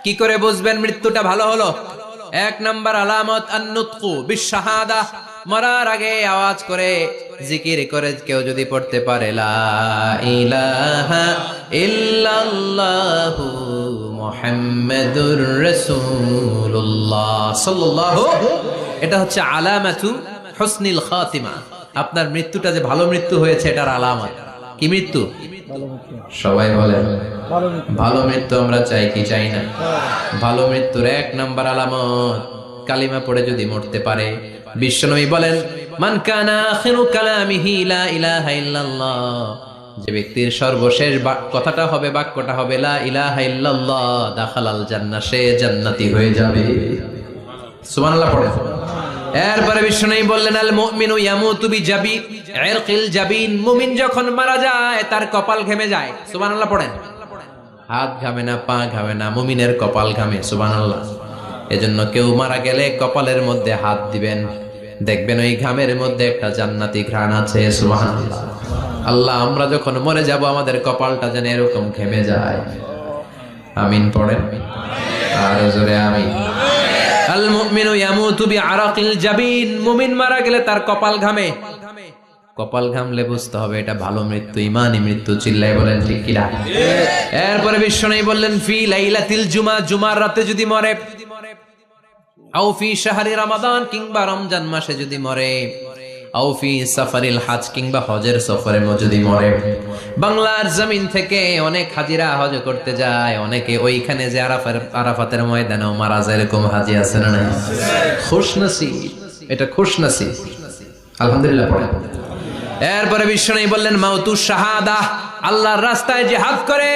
কি করে বুঝবেন মৃত্যুটা ভালো হলো? এক নাম্বার আলামত আন-নুতকু বিশ-শাহাদা, মরার আগে আওয়াজ করে জিকির করে কেউ যদি পড়তে পারে লা ইলাহা ইল্লাল্লাহু মুহাম্মাদুর রাসূলুল্লাহ সাল্লাল্লাহু, এটা হচ্ছে আলামাতু হুসনিল খাতিমা। আপনার মৃত্যুটা যে ভালো মৃত্যু হয়েছে এটার আলামত। কি মৃত্যু? সবাই বলেন ভালো মৃত্যু আমরা চাই কি চাই না? ভালো মৃত্যুর এক নাম্বার আলামত কালিমা পড়ে যদি মরতে পারে। বিশ্বনবী বলেন মান কানা আখিরু কালামিহি লা ইলাহা ইল্লাল্লাহ, যে ব্যক্তির সর্বশেষ কথাটা হবে, বাক্যটা হবে লা ইলাহা ইল্লাল্লাহ, দাখালাল জান্নাহ, সে জান্নাতি হয়ে যাবে। সুবহানাল্লাহ পড়ে। এরপরে বিশ্বনবী বললেন আল মুমিনু ইয়ামুতু বিজাবি ইরকিল জাবিন, মুমিন যখন মারা যায় তার কপাল ঘেমে যায়। সুবহানাল্লাহ পড়েন। হাত ঘামে না, পা ঘামে না, মুমিনের কপাল ঘামে। সুবহানাল্লাহ। এজন্য কেউ মারা গেলে কপালের মধ্যে হাত দিবেন, দেখবেন ওই ঘামের মধ্যে একটা জান্নাতি ঘ্রাণ আছে। সুবহানাল্লাহ। আল্লাহ, আমরা যখন মরে যাব আমাদের কপালটা যেন এরকম ঘেমে যায়। আমিন পড়েন আর জোরে আমিন। আল মুমিনু ইয়ামুতু বিআরাকিল জাবিন, মুমিন মারা গেলে তার কপাল ঘামে। কপাল ঘামলে বুঝতে হবে এটা ভালো মৃত্যু, ঈমানি মৃত্যু। চিল্লায় বলেন ঠিক কি না? এরপরে বিশ্বনবী বললেন ফি লাইলাতিল জুমা, জুমার রাতে যদি মরে, আও ফি শাহরি রমাদান, কিংবা রমজান মাসে যদি মরে, আও ফি সাফারিল হজ, কিংবা হজের সফরে যদি মরে। বাংলার জমিন থেকে অনেক হাজিরা হজ করতে যায়, অনেকে ওইখানে যে আরাফাতের ময়দানেও মারা যায়, এরকম হাজি আছে না নাই? খুশনসিব, এটা খুশনসিব। আলহামদুলিল্লাহ পড়েন। এরপরে বিশ্বনবী বললেন মাউতু শাহাদা, আল্লাহর রাস্তায় জিহাদ করে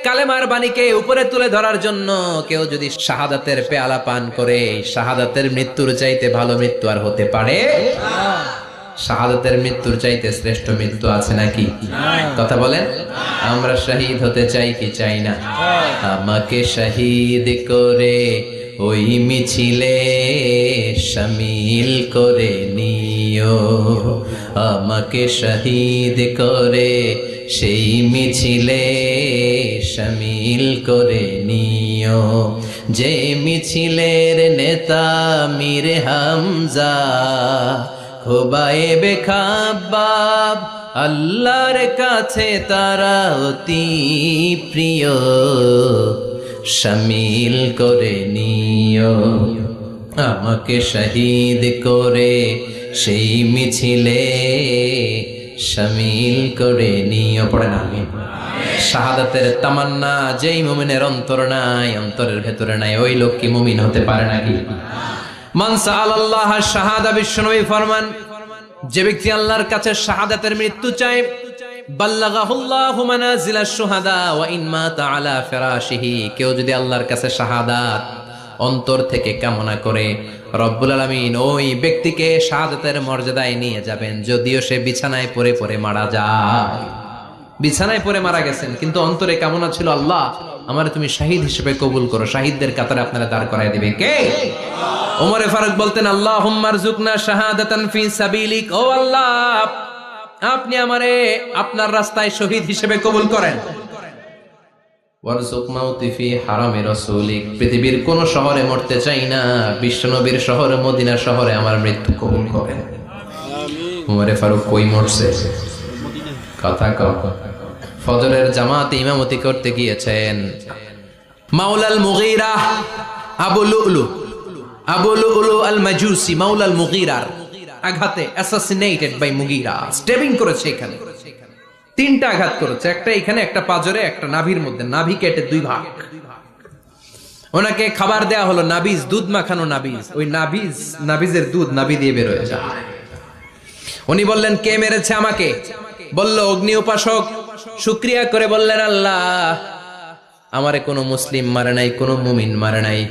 কালেমার বাণীকে উপরে তুলে ধরার জন্য কেউ যদি শাহাদাতের পেয়ালা পান করে, শাহাদাতের মৃত্যুর চাইতে ভালো মৃত্যু আর হতে পারে? শাহাদাতের মৃত্যুর চাইতে শ্রেষ্ঠ মৃত্যু আছে নাকি? কথা বলেন। আমরা শহীদ হতে চাই কি চাই না? আমাকে শহীদ করে ওই মিছিলে শামিল করে নিও, আমাকে শহীদ করে সেই মিছিলে শামিল করে নিও, যে মিছিলের নেতা মীর হামজা, খোবায়েবে খাব্বাব, আল্লাহর কাছে তারা অতি প্রিয়, শামিল করে নিও, আমাকে শহীদ করে সেই মিছিলে শামিল করে নিও। পড়েন আমিন। শাহাদাতের তামান্না যেই মুমিনের অন্তর নাই, অন্তরের ভেতরে নাই, ওই লোক কি মুমিন হতে পারে নাকি? মান সাআলাল্লাহ শাহাদা, বিশ্বনবী ফরমান যে ব্যক্তি আল্লাহর কাছে শাহাদাতের মৃত্যু চায়, বাল্লাগাহুল্লাহু মানাজিলাশ শুহাদা ওয়া ইন মাতা আলা ফিরাশিহি, কেউ যদি আল্লাহর কাছে শাহাদাত অন্তর থেকে কামনা করে, রব্বুল আলামিন ওই ব্যক্তিকে শাহাদাতের মর্যাদায় নিয়ে যাবেন, যদিও সে বিছানায় পড়ে পড়ে মারা যায়। বিছানায় পড়ে মারা গেছেন, কিন্তু অন্তরে কামনা ছিল আল্লাহ আমারে তুমি শহীদ হিসেবে কবুল করো, শহীদদের কাতারে আপনারা দাঁড় করায় দিবে কে? ওমরে ফারুক বলতেন আল্লাহুম্মা আরযুকনা শাহাদাতান ফি সাবিলিক, ও আল্লাহ আপনি আমারে আপনার রাস্তায় শহীদ হিসেবে কবুল করেন। ওয়ারযুক মাউতি ফি হারামি রাসূলিক, পৃথিবীর কোন শহরে মরতে চাই না, বিশ্বনবীর শহরে মদিনা শহরে আমার মৃত্যু কবুল করেন। আমিন। ওমরে ফারুক কই মরছে? কথা কও। ফজরের জামাতে ইমামতি করতে গিয়েছেন মাওলাল মুগীরা আবু লুলু আল মাজুসি, মাওলাল মুগীরার আঘাতে অ্যাসাসিনেটেড বাই মুগীরা, স্টেবিং করেছে এখানে, তিনটা আঘাত করেছে, একটা এখানে, একটা পাজরে, একটা নাভির মধ্যে, নাভি কেটে দুই ভাগ। ওনাকে খাবার দেয়া হলো নাবিজ, দুধ মাখানো নাবিজ, ওই নাবিজের দুধ নাভি দিয়ে বের হয়ে যায়। উনি বললেন কে মেরেছে আমাকে? বলল অগ্নি উপাসক। শুকরিয়া করে বললেন আল্লাহ আমারে কোনো মুসলিম মারে নাই, কোনো মুমিন মারে নাই।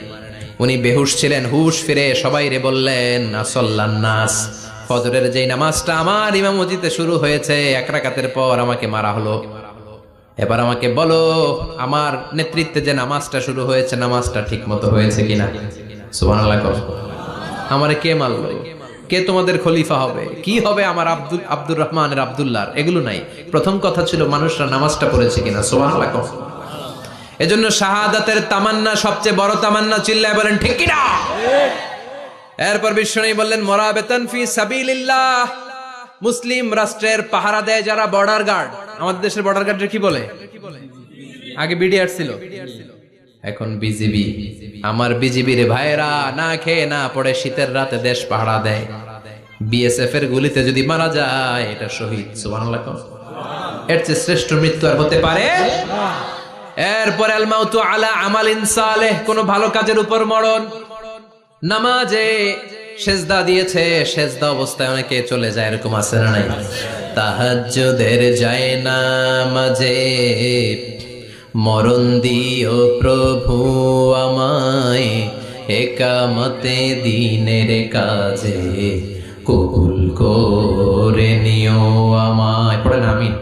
উনি বেহুশ ছিলেন, হুশ ফিরে সবাই রে বললেন আসল্লান নাস, ফজরের যেই নামাজটা আমার ইমামতিতে শুরু হয়েছে, এক রাকাতের পর আমাকে মারা হলো, এবার আমাকে বলো আমার নেতৃত্বে যে নামাজটা শুরু হয়েছে নামাজটা ঠিক মতো হয়েছে কিনা। সুবহানাল্লাহ। আমারে কে মারলো? কে তোমাদের খলিফা হবে? কি হবে আমার আব্দুর রহমানের আব্দুল্লাহর? এগুলো নাই, প্রথম কথা ছিল মানুষরা নামাজটা পড়েছে কিনা। সুবহানাল্লাহ। এজন্য শাহাদাতের তামান্না সবচেয়ে বড় তামান্না, চিল্লায় বলেন ঠিক কি না? এরপর বিশ্বনবী বললেন মুরাবিতান ফি সাবিলিল্লাহ, মুসলিম রাষ্ট্রের পাহারা দেয় যারা বর্ডার গার্ড। আমাদের দেশের বর্ডার গার্ডের কি বলে? আগে বিডিআর ছিল, এখন বিজিবি। আমার বিজিবি রে ভাইরা না খেয়ে না পড়ে শীতের রাতে দেশ পাহারা দেয়। বিএসএফ এর গুলিতে যদি মারা যায় এটা শহীদ। সুবহানাল্লাহ। এর চেয়ে শ্রেষ্ঠ মৃত্যু আর হতে পারে? এরপর আল মাউতু আলা আমালিন সালেহ, কোন ভালো কাজের উপর মরণ। নামাজে সেজদা দিয়েছে, সেজদা অবস্থায় অনেকে চলে যায়, এরকম আছে না নাই? তাহাজ্জুদের যায় নামাজে মরণ দিও প্রভু আমায়, একামতে দিনের কাজে কবুল করে নিও আমায়। পড়েন আমিন।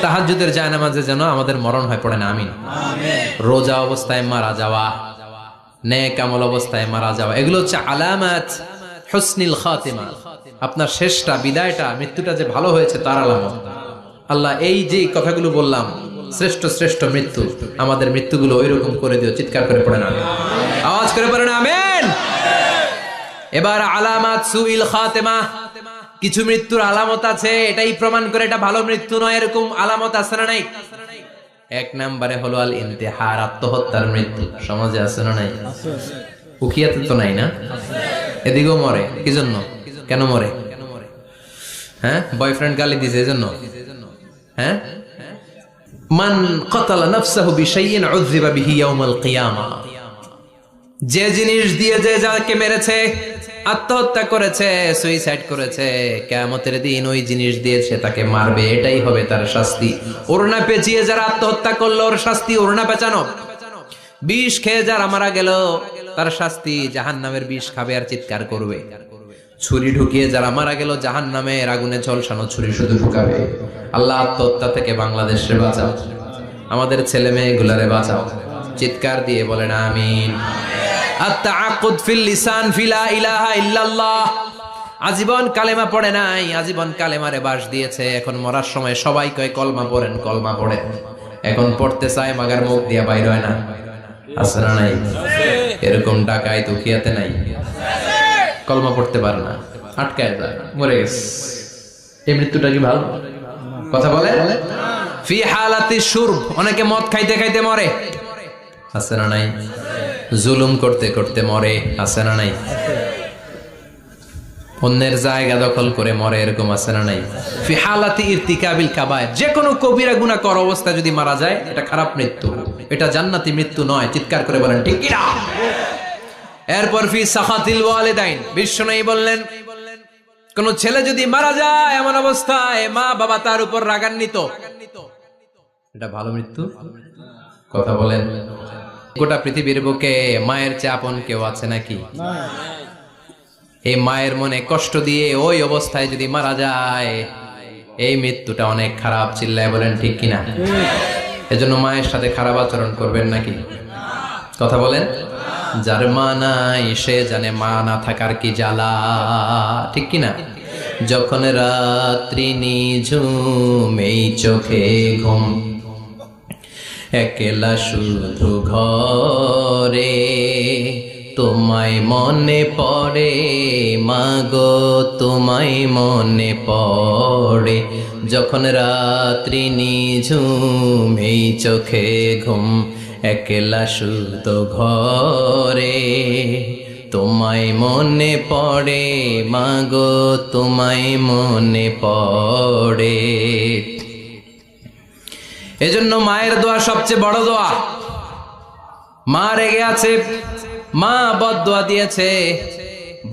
তাহাজ্জুদের যায় নামাজে যেন আমাদের মরণ হয়, পড়েন আমিন। রোজা অবস্থায় মারা যাওয়া, নেক আমল অবস্থায় মারা যাওয়া, এগুলো হচ্ছে আলামাত হুসনিল খাতিমা। আপনার শেষটা, বিদায়টা, মৃত্যুটা যে ভালো হয়েছে তার আলামত। আল্লাহ এই যে কথাগুলো বললাম, শ্রেষ্ঠ শ্রেষ্ঠ মৃত্যু, আমাদের মৃত্যুগুলো ওইরকম করে দিও। চিৎকার করে পড়েন আমিন, আওয়াজ করে পড়েন আমিন। এবার আলামাত সুইল খাতিমা, কিছু মৃত্যুর আলামত আছে, এটাই প্রমাণ করে এটা ভালো মৃত্যু নয়, এরকম আলামত আছে না নাই? এক নম্বরে হলো আল ইন্তেহার, আত্মহত্যার মৃত্যু। সমাজে আছে না নাই? উখিয়াতে তো নাই না? এদিকেও মরে, কি জন্য? কেন মরে? হ্যাঁ, বয়ফ্রেন্ড গালি দিয়েছে এজন্য? হ্যাঁ, মান ক্বাতালা নাফসাহু বিশাইইন উযযিবা বিহি ইয়াউমাল কিয়ামা, যে জিনিস দিয়ে যে যাকে মেরেছে, আত্মহত্যা করেছে, সুইসাইড করেছে, কিয়ামতের দিন ওই জিনিস দিয়েছে তাকে মারবে, এটাই হবে তার শাস্তি। ওড়না পেঁচিয়ে যারা আত্মহত্যা করলো ওর শাস্তি ওড়না পেঁচানো। বিষ খেয়ে যারা মারা গেল তার শাস্তি জাহান্নামের বিষ খাবে আর চিৎকার করবে। ছুরি ঢুকিয়ে যারা মারা গেল জাহান্নামের আগুনে ঝলসানো ছুরি শুধু ঢুকাবে। আল্লাহ আত্মহত্যা থেকে বাংলাদেশে বাঁচাও, আমাদের ছেলে মেয়েগুলারে বাঁচাও। চিৎকার দিয়ে বলেন আমিন। আত-তাআক্কুদ ফিল লিসান ফি লা ইলাহা ইল্লাল্লাহ, আজীবন কালেমা পড়ে নাই, আজীবন কালেমারে বাস দিয়েছে, এখন মরার সময় সবাই কয় কলমা পড়েন, কলমা পড়েন। এখন পড়তে চায় মাগার মুখ দিয়া বাইর হয় না, আছে না নাই? এরকম ডাকায় দুখিয়াতে নাই, কলমা পড়তে পারে না, আটকায় যায়, মরে গেছে। এই মৃত্যুটা কি ভালো কথা বলে? ফি হালাতি শুরব, অনেকে মদ খাইতে খাইতে মরে, আছে না নাই? জুলুম করতে করতে মরে, আছে না নাই? অন্যের জায়গা দখল করে মরে, এরকম আছে না নাই? ফি হালাতি ইরতিকাবিল কাবায়ের, যে কোনো কবিরা গুনাহ করা অবস্থায় যদি মারা যায় এটা খারাপ মৃত্যু, এটা জান্নাতি মৃত্যু নয়। চিৎকার করে বলেন ঠিক কি না? এরপর ফি সাখাতিল ওয়ালিদাইন, বিশ্বনবী বললেন কোন ছেলে যদি মারা যায় এমন অবস্থায় মা বাবা তার উপর রাগান্বিত, এটা ভালো মৃত্যু? কথা বলেন। গোটা পৃথিবীর বুকে মায়ের চেয়ে আপন কেউ আছে নাকি? এই মায়ের মনে কষ্ট দিয়ে ওই অবস্থায় যদি মারা যায় এই মৃত্যুটা অনেক খারাপ। চিল্লায় বলেন ঠিক কিনা? এজন্য মায়ের সাথে খারাপ আচরণ করবেন নাকি? কথা বলেন। যার মা নাই সে জানে মা না থাকার কি জ্বালা, ঠিক কিনা? যখন রাত্রি নিঝুম এই চোখে ঘুম, একলা শুধু ঘরে তোমায় মনে পড়ে মাগো, তোমায় মনে পড়ে। যখন রাত্রি নিঝুম এই চোখে ঘুম, একলা শুধু ঘরে তোমায় মনে পড়ে মাগো, তোমায় মনে পড়ে। এজন্য মায়ের দোয়া সবচেয়ে বড় দোয়া। মা রেগে আছে, মা বদদোয়া দিয়েছে,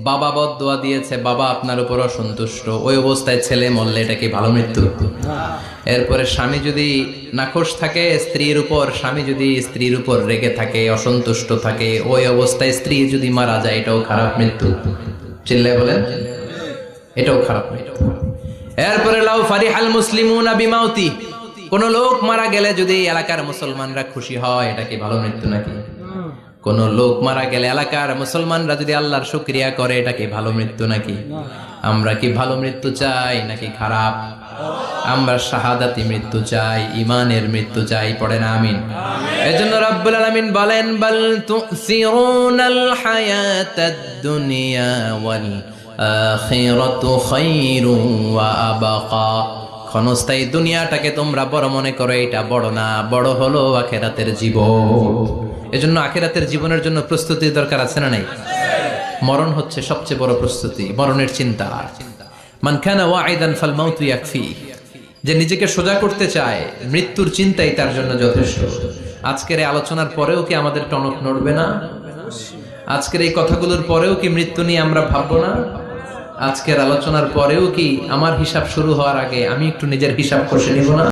বাবা বদদোয়া দিয়েছে, বাবা আপনার উপর অসন্তুষ্ট, ওই অবস্থায় ছেলে মরলে এটা কি ভালো মৃত্যু? এরপরে স্বামী যদি নাখোশ থাকে স্ত্রীর উপর, স্বামী যদি স্ত্রীর উপর রেগে থাকে, অসন্তুষ্ট থাকে, ওই অবস্থায় স্ত্রী যদি মারা যায় এটাও খারাপ মৃত্যু। চিল্লায় বলেন এটাও খারাপ মৃত্যু। এরপরে লাউ ফারিহাল মুসলিমুনা বিমাউতি, কোন লোক মারা গেলে যদি এলাকার মুসলমানরা খুশি হয় এটা কি ভালো মৃত্যু নাকি? কোন লোক মারা গেলে এলাকার মুসলমানরা যদি আল্লাহর শুকরিয়া করে এটা কি ভালো মৃত্যু নাকি? আমরা কি ভালো মৃত্যু চাই নাকি খারাপ? আমরা শাহাদাতি মৃত্যু চাই, ইমানের মৃত্যু চাই, পড়েন আমিন। এজন্য রাব্বুল আলামিন বলেন, বাল তুসিরুনাল হায়াতাদ দুনিয়া ওয়াল আখিরাতু খায়রুন ওয়া আবকা। ক্ষণস্থায়ী দুনিয়াটাকে তোমরা বড় মনে করো, এটা বড় না, বড় হলো আখিরাতের জীবন। এজন্য আখিরাতের জীবনের জন্য প্রস্তুতির দরকার আছে না নাই? মরণ হচ্ছে সবচেয়ে বড় প্রস্তুতি, মরণের চিন্তা। মান কানা ওয়াইদান ফাল মাউতু ইয়াকফি, যে নিজেকে সোজা করতে চায় মৃত্যুর চিন্তাই তার জন্য যথেষ্ট। আজকের এই আলোচনার পরেও কি আমাদের টনক নড়বে না? আজকের এই কথাগুলোর পরেও কি মৃত্যু নিয়ে আমরা ভাববো না? আজকের আলোচনার পরেও কি আমার হিসাব শুরু হওয়ার আগে আমি একটু নিজের হিসাব কষে নিব না?